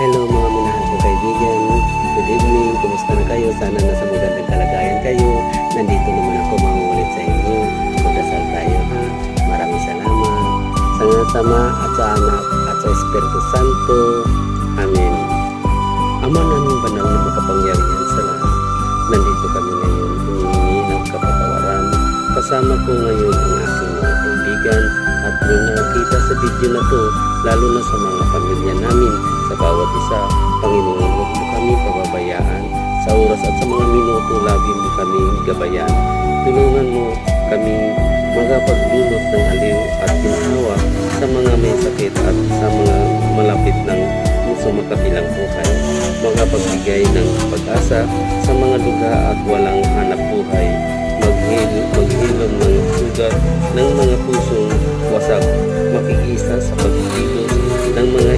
Hello mga minahal kong kaibigan. Good evening. Kumusta na kayo? Sana nasa magandang kalagayan kayo. Nandito naman ako mangungulit sa inyo. Magdasal tayo ha. Maraming salamat. Sa Sama at sa Anak at sa Espiritu Santo. Amen. Ama namin banal na makapangyarihan sa lahat. Nandito kami ngayon humingi ng kapatawaran. Kasama ko ngayon ang aking mga kaibigan at yung nakita sa video na to, lalo na sa mga pamilya namin, sa bawat isa. Panginoon, huwag mo kami pababayaan. Sa oras at sa mga minuto, lagi mo kami gabayan. Tulungan mo kami magpaglulot ng aliw at ginhawa sa mga may sakit at sa mga malapit ng sumakabilang buhay. Magapagbigay ng pag-asa sa mga lugar at walang hanap buhay. Maghilom ng sugat ng mga pusong wasak, makikisa sa pagkikilos ng mga